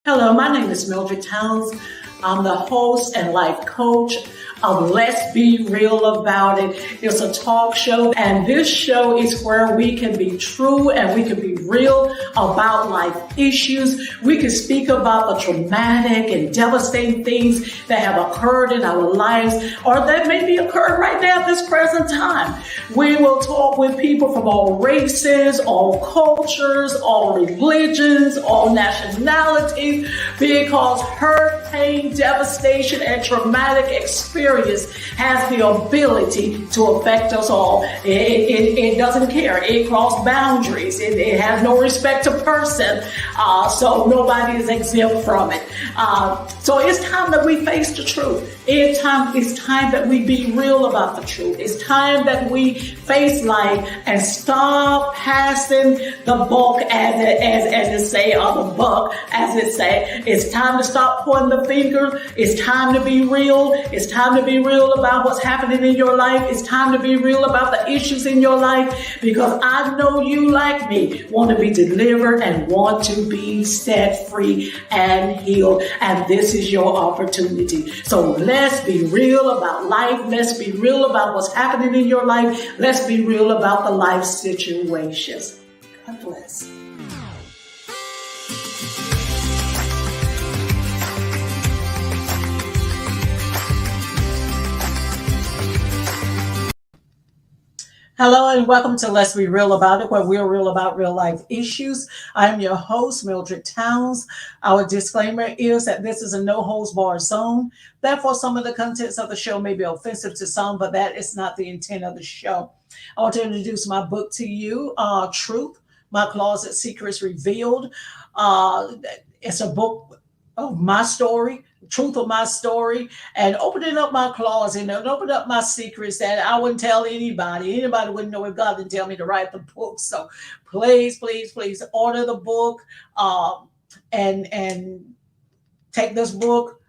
Hello, my name is Mildred. I'm the host and life coach of Let's Be Real About It. It's a talk show, and this show is where we can be true and we can be real about life issues. We can speak about the traumatic and devastating things that have occurred in our lives or that may be occurring right now at this present time. We will talk with people from all races, all cultures, all religions, all nationalities, because hurt, pain, devastation, and traumatic experience has the ability to affect us all. It doesn't care. It crosses boundaries. It has no respect to person. So nobody is exempt from it. So it's time that we face the truth. It's time that we be real about the truth. It's time that we face life and stop passing the buck, as it say, or the buck, as it say. It's time to stop pointing the finger. It's time to be real. It's time to be real about what's happening in your life. It's time to be real about the issues in your life, because I know you, like me, want to be delivered and want to be set free and healed. And this is your opportunity. So let's be real about life. Let's be real about what's happening in your life. Let's be real about the life situations. God bless. Hello and welcome to Let's Be Real About It, where we're real about real life issues. I am your host, Mildred Towns. Our disclaimer is that this is a no holds barred zone. Therefore, some of the contents of the show may be offensive to some, but that is not the intent of the show. I want to introduce my book to you, Truth, My Closet Secrets Revealed. It's a book of my story, truth of my story, and opening up my closet and opening up my secrets that I wouldn't tell anybody. Anybody wouldn't know if God didn't tell me to write the book. So please, please, please order the book and take this book.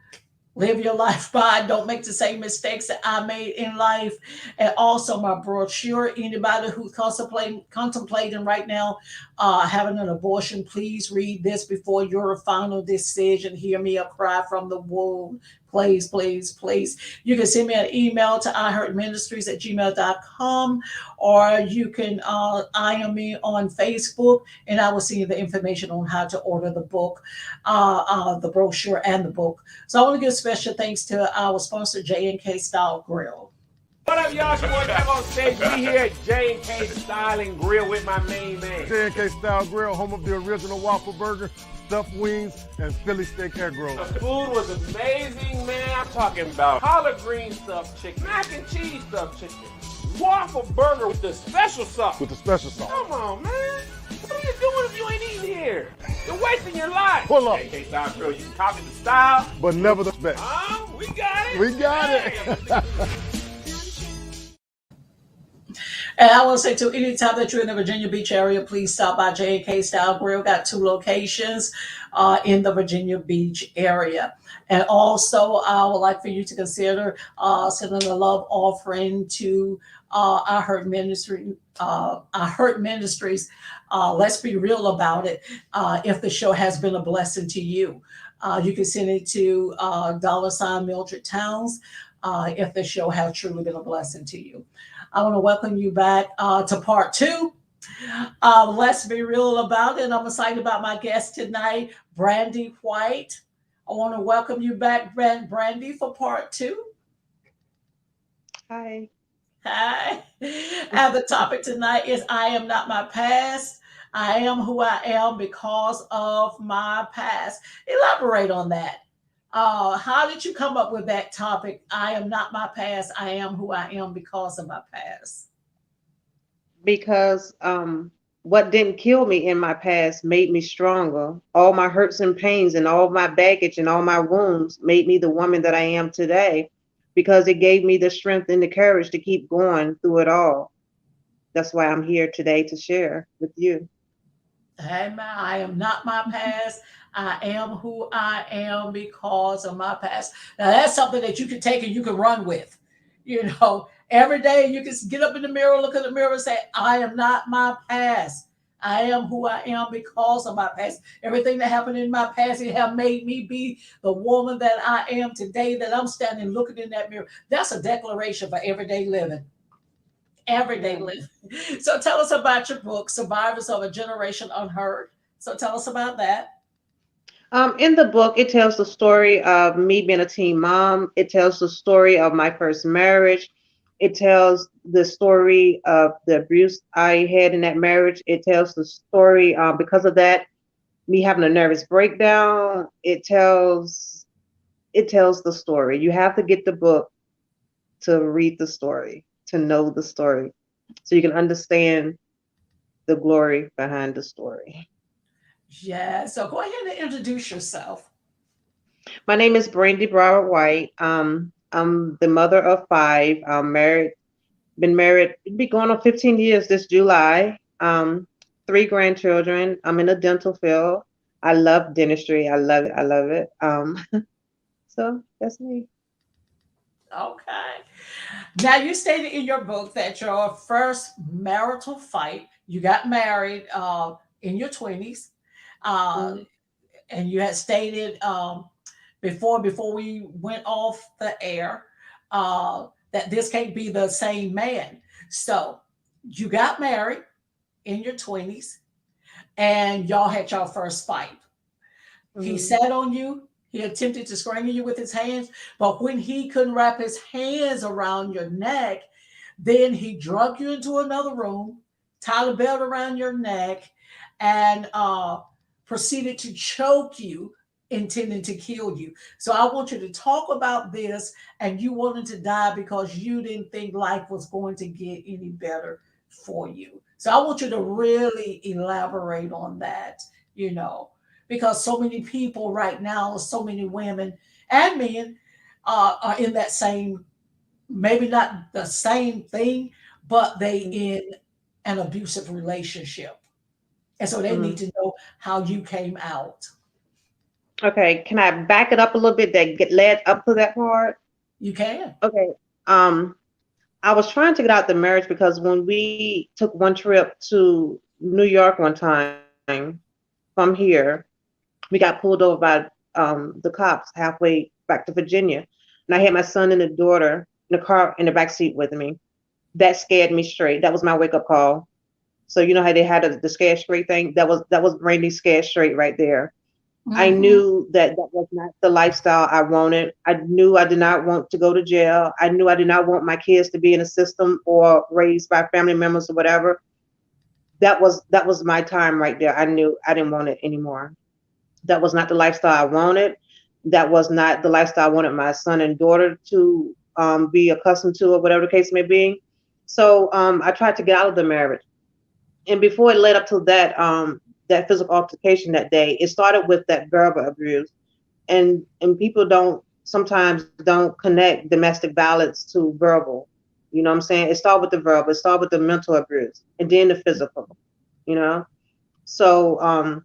Live your life by it. Don't make the same mistakes that I made in life. And also my brochure. Anybody who's contemplating right now having an abortion, please read this before your final decision. Hear me a cry from the womb. Please, please, please. You can send me an email to iheartministries@gmail.com, or you can IM me on Facebook, and I will send you the information on how to order the book, the brochure and the book. So I want to give special thanks to our sponsor, J&K Style Grill. What up, y'all? It's your boy back on stage. We here at J&K Style and Grill with my main man. J&K Style Grill, home of the original waffle burger, stuffed wings, and Philly steak egg rolls. The food was amazing, man. I'm talking about collard green stuffed chicken, mac and cheese stuffed chicken, waffle burger with the special sauce. With the special sauce. Come on, man. What are you doing if you ain't eating here? You're wasting your life. Pull up. J&K Style Grill, you can copy the style, but never the spec. We got it. We got it. And I want to say to any time that you're in the Virginia Beach area, please stop by J&K Style Grill. Got 2 locations in the Virginia Beach area. And also, I would like for you to consider sending a love offering to I Heart Ministries. Let's be real about it. If the show has been a blessing to you, you can send it to $ Mildred Towns if the show has truly been a blessing to you. I want to welcome you back to part 2. Let's be real about it. I'm excited about my guest tonight, Brandy White. I want to welcome you back, Brandy, for part 2. Hi. Hi. And the topic tonight is I am not my past. I am who I am because of my past. Elaborate on that. How did you come up with that topic? I am not my past. I am who I am because of my past. Because what didn't kill me in my past made me stronger. All my hurts and pains and all my baggage and all my wounds made me the woman that I am today, because it gave me the strength and the courage to keep going through it all. That's why I'm here today to share with you. Amen. I am not my past. I am who I am because of my past. Now that's something that you can take and you can run with. You know, every day you can get up in the mirror, look in the mirror and say, I am not my past. I am who I am because of my past. Everything that happened in my past, it have made me be the woman that I am today, that I'm standing looking in that mirror. That's a declaration for everyday living. Everyday Yeah. living. So tell us about your book, Survivors of a Generation Unheard. So tell us about that. In the book, it tells the story of me being a teen mom. It tells the story of my first marriage. It tells the story of the abuse I had in that marriage. It tells the story, because of that, me having a nervous breakdown. It tells the story. You have to get the book to read the story, to know the story, so you can understand the glory behind the story. Yeah. So go ahead and introduce yourself. My name is Brandy Broward-White. I'm the mother of five. I'm married, been married, be going on 15 years this July. Three grandchildren. I'm in the dental field. I love dentistry. I love it. I love it. So that's me. Okay. Now, you stated in your book that your first marital fight, you got married in your 20s. Uh, Mhm. and you had stated before we went off the air that this can't be the same man. So you got married in your 20s and y'all had your first fight. He Mhm. sat on you. He attempted to strangle you with his hands, but when he couldn't wrap his hands around your neck, then he drug you into another room, tied a belt around your neck, and proceeded to choke you, intending to kill you. So I want you to talk about this, and you wanted to die because you didn't think life was going to get any better for you. So I want you to really elaborate on that, you know, because so many people right now, so many women and men are in that same, maybe not the same thing, but they in an abusive relationship. And so they need Mhm. to know how you came out. Okay, can I back it up a little bit that get led up to that part? You can. Okay. Um, I was trying to get out the marriage because when we took one trip to New York one time from here, we got pulled over by the cops halfway back to Virginia, and I had my son and the daughter in the car in the back seat with me. That scared me straight. That was my wake up call. So you know how they had the scared straight thing? That was Brandy's scared straight right there. I Mm-hmm. knew that that was not the lifestyle I wanted. I knew I did not want to go to jail. I knew I did not want my kids to be in a system or raised by family members or whatever. That was my time right there. I knew I didn't want it anymore. That was not the lifestyle I wanted. That was not the lifestyle I wanted my son and daughter to be accustomed to, or whatever the case may be. So I tried to get out of the marriage, and before it led up to that physical altercation that day, it started with that verbal abuse, and people don't sometimes don't connect domestic violence to verbal. You know what I'm saying? It started with the verbal, it started with the mental abuse, and then the physical. You know, so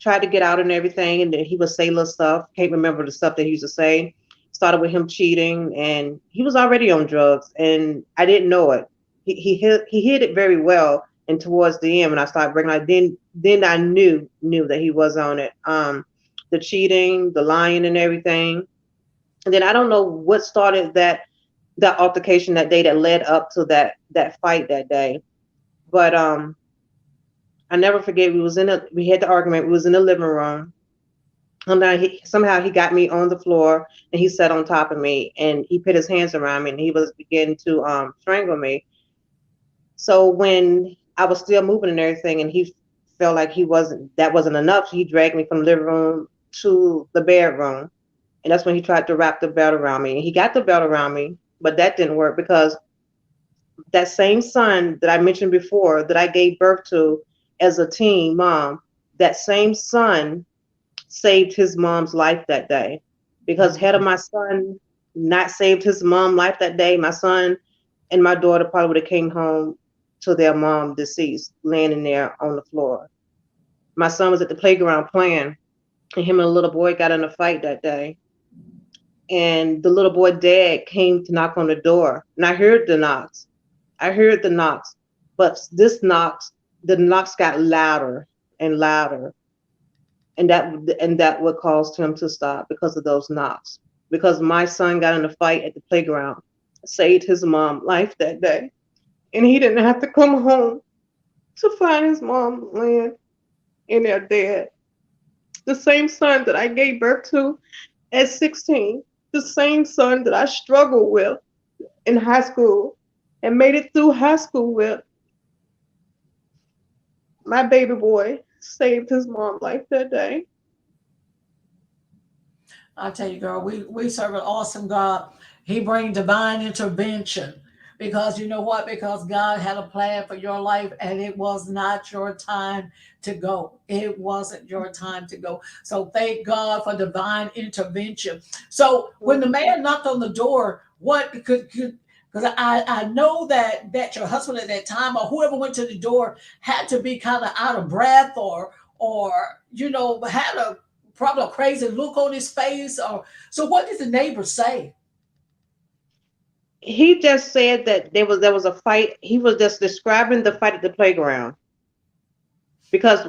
tried to get out and everything, and then he would say little stuff. Can't remember the stuff that he used to say. Started with him cheating, and he was already on drugs, and I didn't know it. He hid it very well, and towards the end, when I started bringing, like then I knew that he was on it. The cheating, the lying, and everything. And then I don't know what started that altercation that day that led up to that fight that day, but I never forget. We had the argument. We was in the living room. Somehow he got me on the floor, and he sat on top of me, and he put his hands around me, and he was beginning to strangle me. So when I was still moving and everything, and he felt like that wasn't enough, he dragged me from the living room to the bedroom, and that's when he tried to wrap the belt around me. And he got the belt around me, but that didn't work because that same son that I mentioned before that I gave birth to as a teen mom, that same son saved his mom's life that day. Because had my son not saved his mom life that day, my son and my daughter probably would have came home to their mom deceased, laying in there on the floor. My son was at the playground playing, and him and a little boy got in a fight that day. And the little boy dad came to knock on the door, and I heard the knocks. But this knocks the knocks got louder and louder, and that what caused him to stop because of those knocks. Because my son got in a fight at the playground, saved his mom life that day, and he didn't have to come home to find his mom laying in there dead. The same son that I gave birth to at 16, the same son that I struggled with in high school and made it through high school with, my baby boy saved his mom life that day. I tell you, girl, we serve an awesome God. He brings divine intervention because you know what? Because God had a plan for your life, and it was not your time to go. It wasn't your time to go. So thank God for divine intervention. So when the man knocked on the door, what could because I know that your husband at that time or whoever went to the door had to be kind of out of breath or had a probably a crazy look on his face. Or so, what did the neighbors say? He just said that there was a fight. He was just describing the fight at the playground because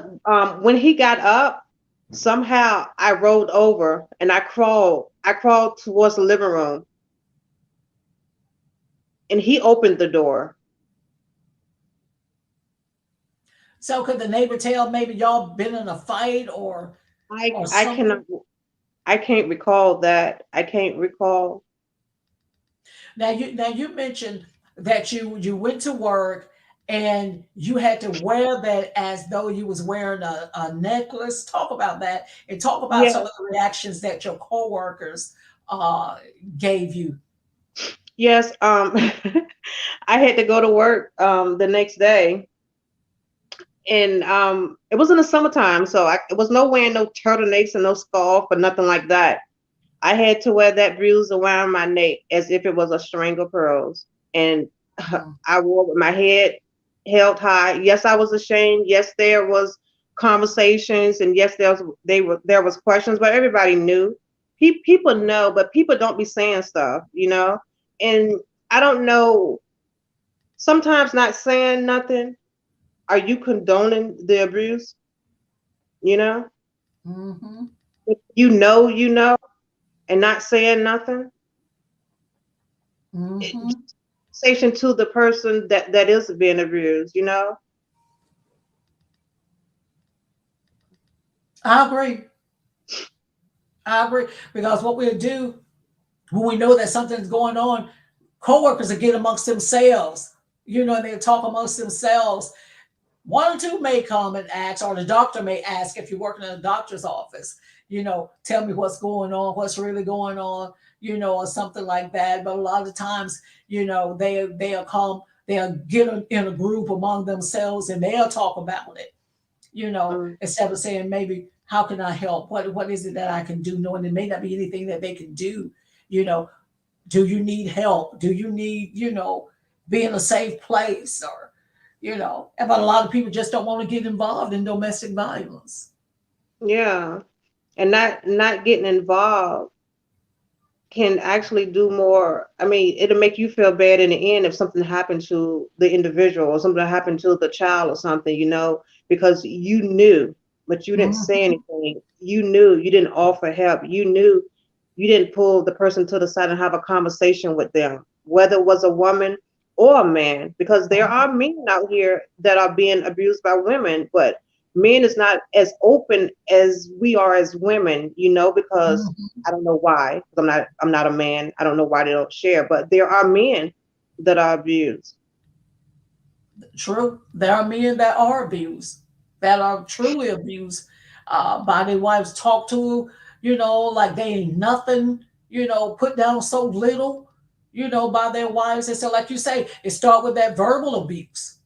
when he got up, somehow I rolled over and I crawled. I crawled towards the living room, and he opened the door. So, could the neighbor tell maybe y'all been in a fight I or I cannot. something? I can't recall that. I can't recall. Now you mentioned that you went to work and you had to wear that as though you was wearing a necklace. Talk about that and talk about Yeah. some of the reactions that your coworkers uh, gave you. Yes. I had to go to work the next day, and it was in the summertime, so it was no wearing no turtlenecks and no scarf or nothing like that. I had to wear that bruise around my neck as if it was a string of pearls, and Mm, I wore it with my head held high. Yes, I was ashamed. Yes, there was conversations, and yes, there was questions, but everybody knew. People know, but people don't be saying stuff. And I don't know. Sometimes not saying nothing. Are you condoning the abuse? You know, mhm, if you know, and not saying nothing. mhm. Conversation to the person that is being abused. I agree. I agree because what we'll do when we know that something's going on, coworkers will get amongst themselves. And they'll talk amongst themselves. One or two may come and ask, or the doctor may ask if you're working in a doctor's office, tell me what's going on, what's really going on, or something like that. But a lot of times, they'll come, they'll get in a group among themselves and they'll talk about it, Mm, instead of saying maybe how can I help? What is it that I can do? Knowing there may not be anything that they can do, you know, do you need help? Do you need, be in a safe place but a lot of people just don't want to get involved in domestic violence. yeah, and not getting involved can actually do more. I mean, it'll make you feel bad in the end if something happened to the individual or something happened to the child or something, because you knew, but you didn't say Mhm. anything. You knew you didn't offer help. You knew you didn't pull the person to the side and have a conversation with them, whether it was a woman or a man, because there are men out here that are being abused by women, but men is not as open as we are as women, because Mhm. I don't know why, because I'm not a man. I don't know why they don't share, but there are men that are abused. True. There are men that are abused, that are truly abused by their wives, talk to, like they ain't nothing, put down so little, by their wives. And so, like you say, it start with that verbal abuse.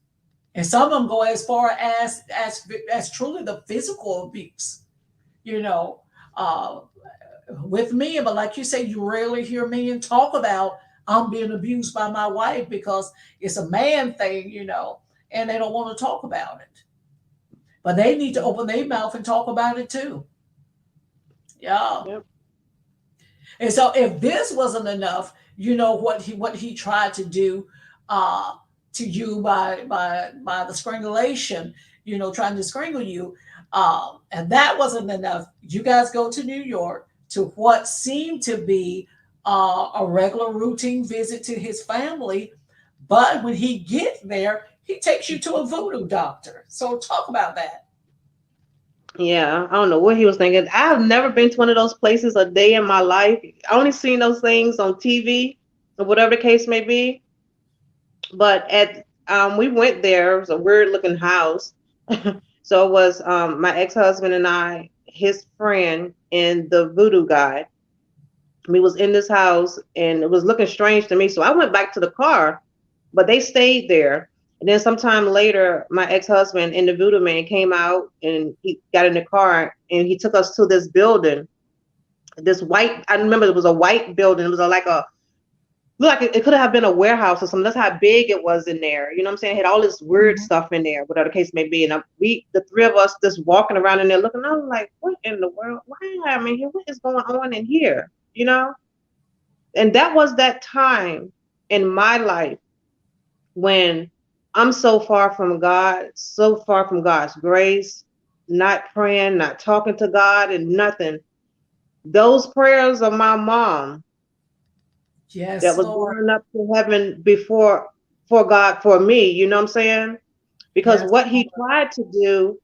And some of them go as far as truly the physical abuse, you know, uh, with men. But like you say, you rarely hear men talk about I'm being abused by my wife because it's a man thing, and they don't want to talk about it. But they need to open their mouth and talk about it too. Yeah. Yep. And so if this wasn't enough, what he tried to do uh to you by the strangulation, trying to strangle you. And that wasn't enough. You guys go to New York to what seemed to be a regular routine visit to his family. But when he gets there, he takes you to a voodoo doctor. So talk about that. Yeah, I don't know what he was thinking. I've never been to one of those places a day in my life. I only seen those things on TV or whatever the case may be. But at we went there. It was a weird looking house. So it was my ex-husband and I, his friend, and the voodoo guy. We was in this house and it was looking strange to me. So I went back to the car, but they stayed there. And then sometime later, my ex-husband and the voodoo man came out and he got in the car and he took us to this building. This white, I remember it was a white building. It was like a, looked like it could have been a warehouse or something. That's how big it was in there. You know what I'm saying? It had all this weird stuff in there, whatever the case may be. And the three of us just walking around in there looking, I was like, what in the world? Why am I in here? What is going on in here? You know? And that was that time in my life when I'm so far from God, so far from God's grace, not praying, not talking to God and nothing. Those prayers of my mom Yes, that was Lord. going up to heaven before for God for me, you know what I'm saying? Because Yes, what he Lord. tried to do,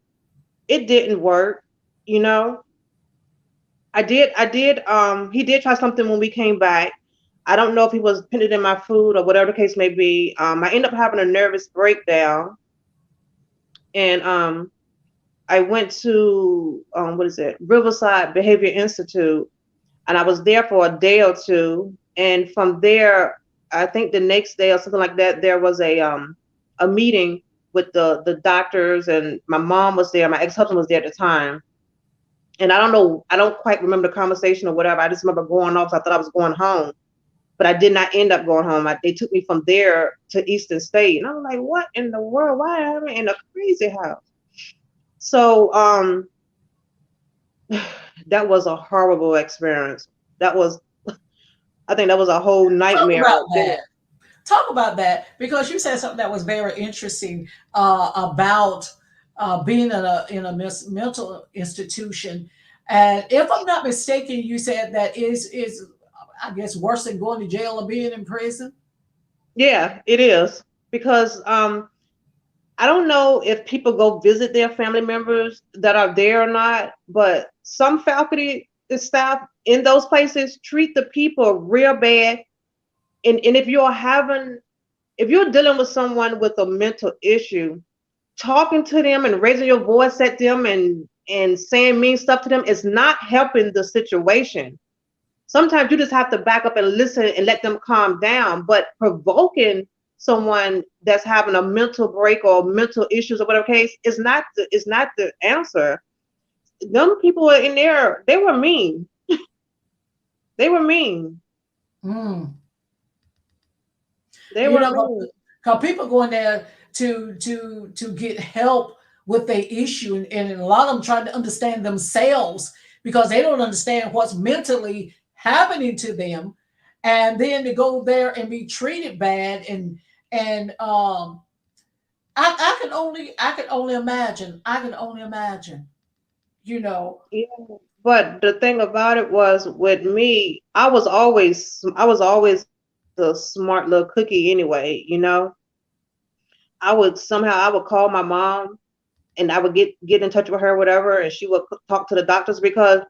it didn't work, you know. He did try something when we came back. I don't know if he was putting it in my food or whatever the case may be. I ended up having a nervous breakdown and I went to what is it, Riverside Behavior Institute, and I was there for a day or two. And from there, I think the next day or something like that, there was a meeting with the doctors, and my mom was there. My ex-husband was there at the time, and I don't know, I don't quite remember the conversation or whatever. I just remember going off. So I thought I was going home, but I did not end up going home. They took me from there to Eastern State, and I was like, "What in the world? Why am I in a crazy house?" So that was a horrible experience. That was, I think that was a whole Talk nightmare about right there. that. Talk about that because you said something that was very interesting about being in a mental institution. And if I'm not mistaken, you said that is I guess worse than going to jail or being in prison. Yeah, it is because I don't know if people go visit their family members that are there or not, but some faculty and staff in those places treat the people real bad. And if you're dealing with someone with a mental issue, talking to them and raising your voice at them and saying mean stuff to them is not helping the situation. Sometimes you just have to back up and listen and let them calm down. But provoking someone that's having a mental break or mental issues or whatever case is not the answer. Them people were in there, they were mean. They were mean. Mm. They You were know, mean. because people go in there to get help with their issue, and a lot of them trying to understand themselves because they don't understand what's mentally happening to them, and then to go there and be treated bad, and I can only imagine. I can only imagine. You know. Yeah. But the thing about it was with me, I was always the smart little cookie anyway, you know. I would call my mom and I would get in touch with her, whatever, and she would talk to the doctors because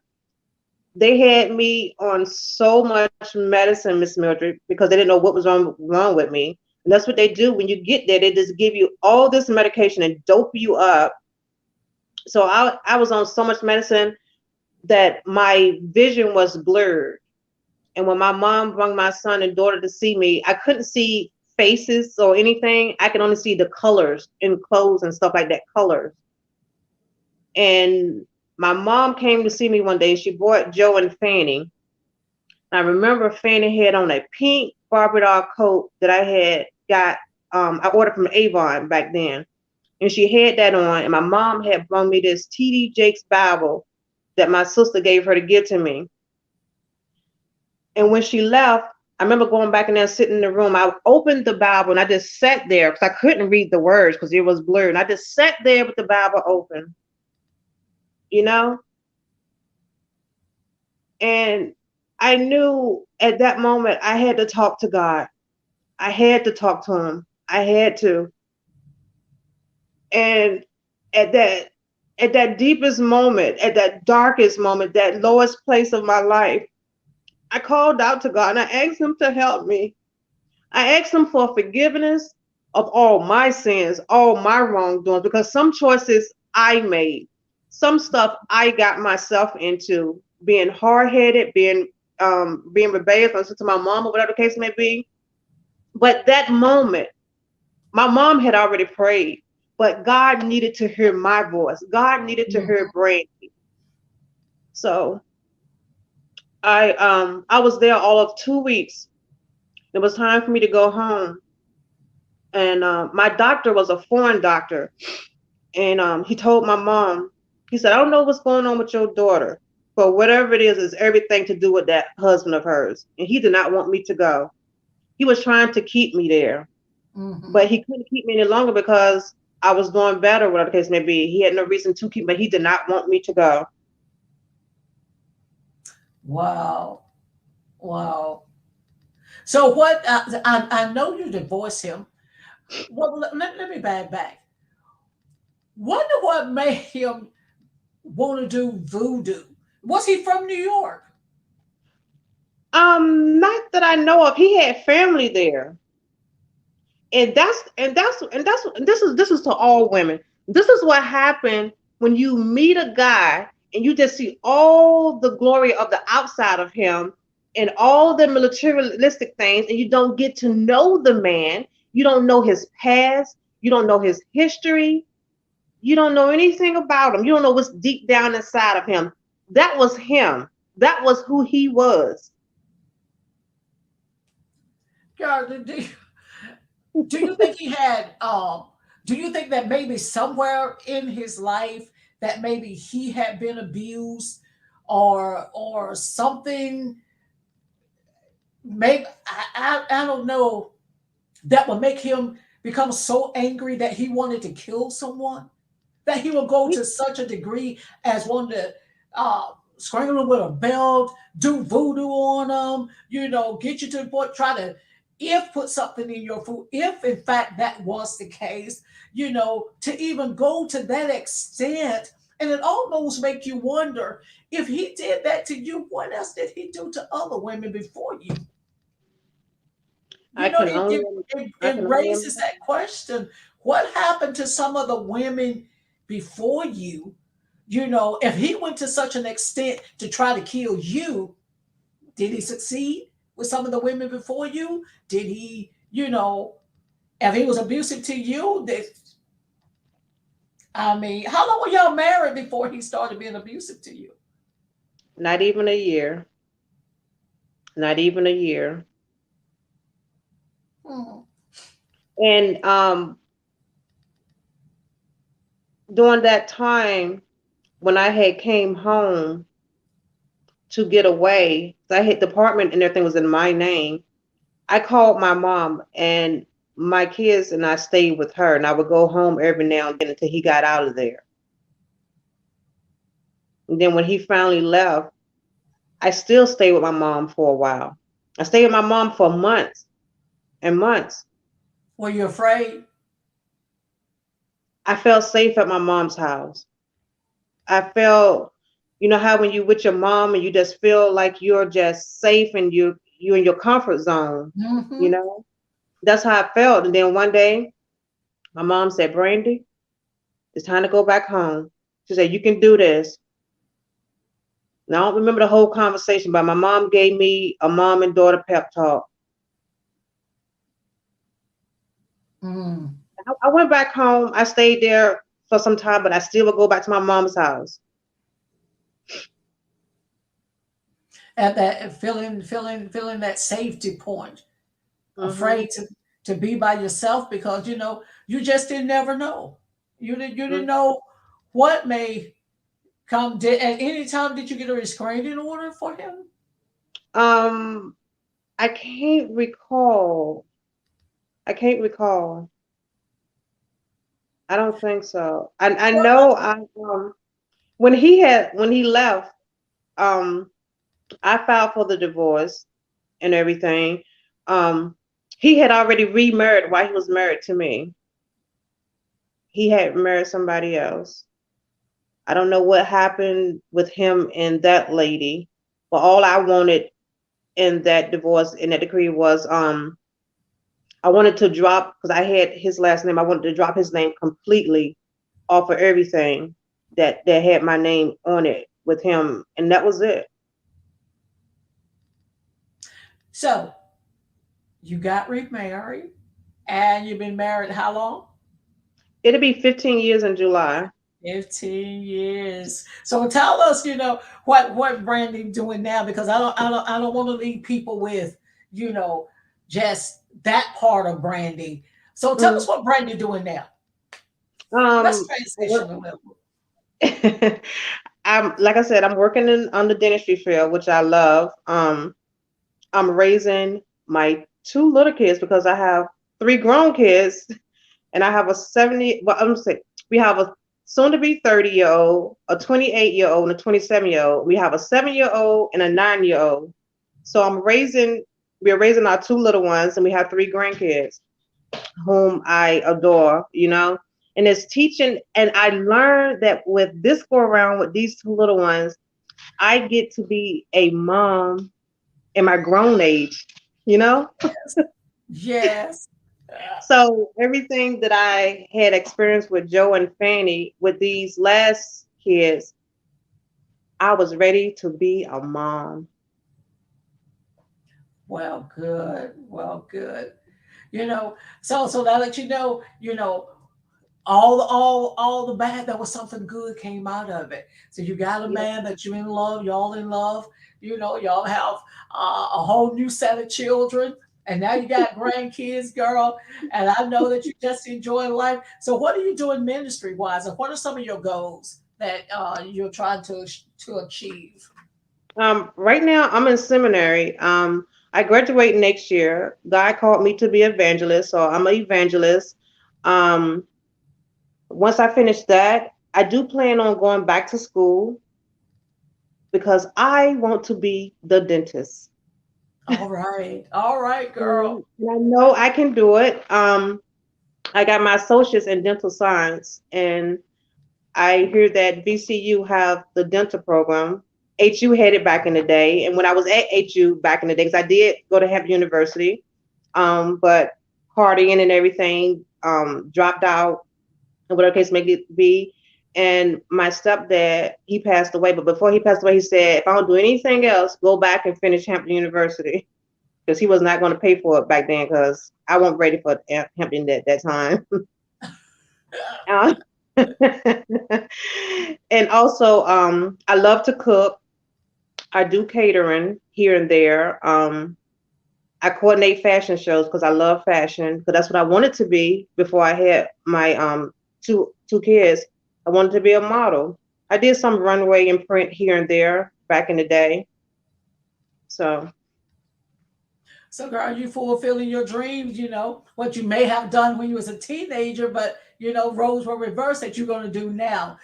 they had me on so much medicine, Miss Mildred, because they didn't know what was wrong with me. And that's what they do when you get there. They just give you all this medication and dope you up. So I was on so much medicine that my vision was blurred. And when my mom brought my son and daughter to see me, I couldn't see faces or anything. I could only see the colors in clothes and stuff like that, colors. And my mom came to see me one day. She brought Joe and Fanny. I remember Fanny had on a pink Barbie doll coat that I had got, I ordered from Avon back then. And she had that on. And my mom had brought me this T.D. Jakes Bible that my sister gave her to give to me. And when she left, I remember going back in there, sitting in the room. I opened the Bible and I just sat there because I couldn't read the words because it was blurred. And I just sat there with the Bible open, you know? And I knew at that moment I had to talk to God. I had to talk to him. I had to. And at that deepest moment, at that darkest moment, that lowest place of my life, I called out to God and I asked him to help me. I asked him for forgiveness of all my sins, all my wrongdoings, because some choices I made, some stuff I got myself into, being hard-headed, being rebellious to my mom or whatever the case may be. But that moment, my mom had already prayed, but God needed to hear my voice. God needed to hear Brandy. So I was there all of 2 weeks. It was time for me to go home. And my doctor was a foreign doctor. And he told my mom, he said, I don't know what's going on with your daughter, but whatever it is everything to do with that husband of hers. And he did not want me to go. He was trying to keep me there, but he couldn't keep me any longer because I was doing better, whatever the case may be. He had no reason to keep me, but he did not want me to go. Wow. Wow. So what, I know you divorced him. Well, let me back. Wonder what made him want to do voodoo. Was he from New York? Not that I know of. He had family there. And this is to all women. This is what happened when you meet a guy and you just see all the glory of the outside of him and all the materialistic things, and you don't get to know the man. You don't know his past. You don't know his history. You don't know anything about him. You don't know what's deep down inside of him. That was him. That was who he was. God, do you think he had do you think that maybe somewhere in his life that maybe he had been abused or something, maybe I don't know, that would make him become so angry that he wanted to kill someone, that he would go to such a degree as one to strangle him with a belt, do voodoo on them, get you to the point, try to, if put something in your food, if in fact that was the case, to even go to that extent. And it almost makes you wonder, if he did that to you, what else did he do to other women before you? I can only It raises that question. What happened to some of the women before you? If he went to such an extent to try to kill you, did he succeed with some of the women before you? Did he, if he was abusive to you, how long were y'all married before he started being abusive to you? Not even a year. Not even a year. And during that time, when I had came home to get away, I had the apartment and everything was in my name. I called my mom, and my kids and I stayed with her, and I would go home every now and then until he got out of there. And then when he finally left, I still stayed with my mom for a while. I stayed with my mom for months and months. Were you afraid? I felt safe at my mom's house. I felt, how when you with your mom and you just feel like you're just safe and you're in your comfort zone, That's how I felt. And then one day, my mom said, Brandy, it's time to go back home. She said, you can do this. Now, I don't remember the whole conversation, but my mom gave me a mom and daughter pep talk. I went back home. I stayed there for some time, but I still would go back to my mom's house. At that feeling that safety point, afraid to be by yourself because you just didn't never know. You didn't know what may come. At any time did you get a restraining order for him? I can't recall. I can't recall. I don't think so. I know when he left, um I filed for the divorce and everything. Um he had already remarried while he was married to me. He had married somebody else. I don't know what happened with him and that lady, but all I wanted in that divorce in that decree was I wanted to drop because I had his last name. I wanted to drop his name completely off of everything that had my name on it with him, and that was it. So you got remarried and you've been married how long? It'll be 15 years in July. 15 years. So tell us, what Brandy doing now, because I don't want to leave people with, you know, just that part of Brandy. So tell us Mhm. what Brandy doing now. Let's What transition a little. I'm like I said, I'm working in on the dentistry field, which I love. I'm raising my two little kids because I have three grown kids and I have a 70, well, I'm gonna say we have a soon to be 30-year old, a 28-year old, and a 27-year old. We have a 7-year old and a 9-year old. So we're raising our two little ones, and we have three grandkids whom I adore, and it's teaching. And I learned that with this go around with these two little ones, I get to be a mom in my grown age, you know? Yes. Yes. So everything that I had experienced with Joe and Fanny with these last kids, I was ready to be a mom. Well, good. Well, good. So that let all the bad, there was something good came out of it. So you got a Yeah. man that you in love, y'all in love, y'all have a whole new set of children, and now you got grandkids, girl. And I know that you just enjoy life. So what are you doing ministry wise, and what are some of your goals that you're trying to achieve? Right now I'm in seminary. I graduate next year. God called me to be evangelist, so I'm an evangelist. Um, Once I finish that, I do plan on going back to school because I want to be the dentist. All right, girl. And I know I can do it. I got my associates in dental science, and I hear that VCU have the dental program. HU had it back in the day, and when I was at HU back in the day, because I did go to Hampton University, but partying and everything, dropped out, and whatever case may it be. And my stepdad, he passed away, but before he passed away, he said, if I don't do anything else, go back and finish Hampton University because he was not going to pay for it back then because I wasn't ready for Hampton at that time. Uh, and also, I love to cook. I do catering here and there. I coordinate fashion shows because I love fashion because that's what I wanted to be before I had my two kids. I wanted to be a model. I did some runway and print here and there back in the day. So So, girl, you fulfilling your dreams, what you may have done when you was a teenager, but roles were reversed that you're going to do now.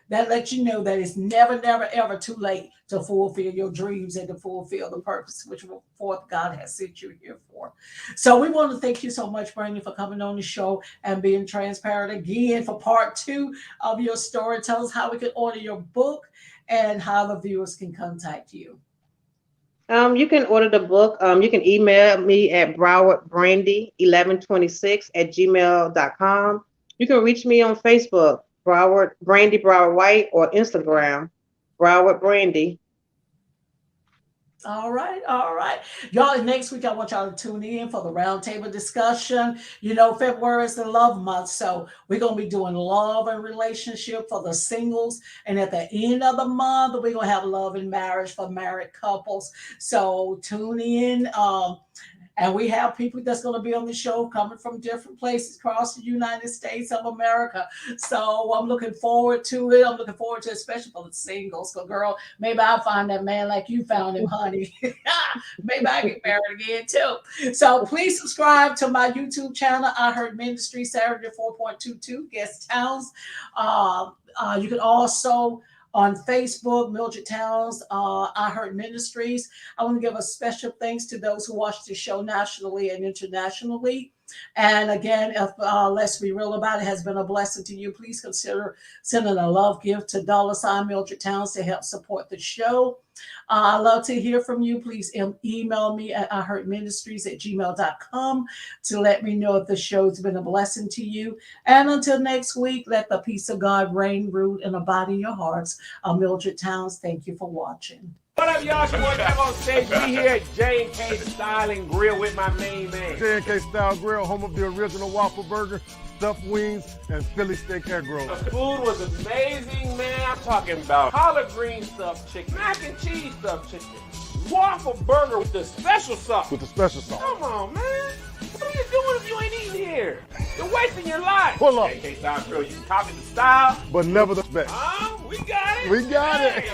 That lets you know that it's never, never, ever too late to fulfill your dreams and to fulfill the purpose which forth God has sent you here for. So we want to thank you so much, Brandy, for coming on the show and being transparent again for part two of your story. Tell us how we can order your book and how the viewers can contact you. you can order the book. You can email me at broward1126@gmail.com. You can reach me on Facebook, Broward Brandy Broward White, or Instagram, Broward Brandy. All right, all right. Y'all, next week I want y'all to tune in for the roundtable discussion. February is the love month, so we're gonna be doing love and relationship for the singles. And at the end of the month, we're gonna have love and marriage for married couples. So tune in. And we have people that's going to be on the show coming from different places across the United States of America. So I'm looking forward to it. I'm looking forward to it, especially for the singles. So, girl, maybe I'll find that man like you found him, honey. Maybe I get married again, too. So please subscribe to my YouTube channel, I Heard Ministry, Saturday 4.22, Guest Towns. You can also on Facebook, Mildred Towns, I Heard Ministries. I want to give a special thanks to those who watch the show nationally and internationally. And again, if Let's Be Real About It has been a blessing to you, please consider sending a love gift to $ Mildred Towns to help support the show. I love to hear from you. Please email me at iheardministries@gmail.com to let me know if the show's been a blessing to you. And until next week, let the peace of God reign, root, and abide in your hearts. Mildred Towns, thank you for watching. What up, y'all? It's your boy back on stage. We here at J&K Style and Grill with my main man. J&K Style Grill, home of the original waffle burger, stuffed wings, and Philly steak egg rolls. The food was amazing, man. I'm talking about collard green stuffed chicken, mac and cheese stuffed chicken, waffle burger with the special sauce. With the special sauce. Come on, man. What are you doing if you ain't eating here? You're wasting your life. Pull up. J&K Style Grill, you can copy the style. But never the spec. We got it. We got it.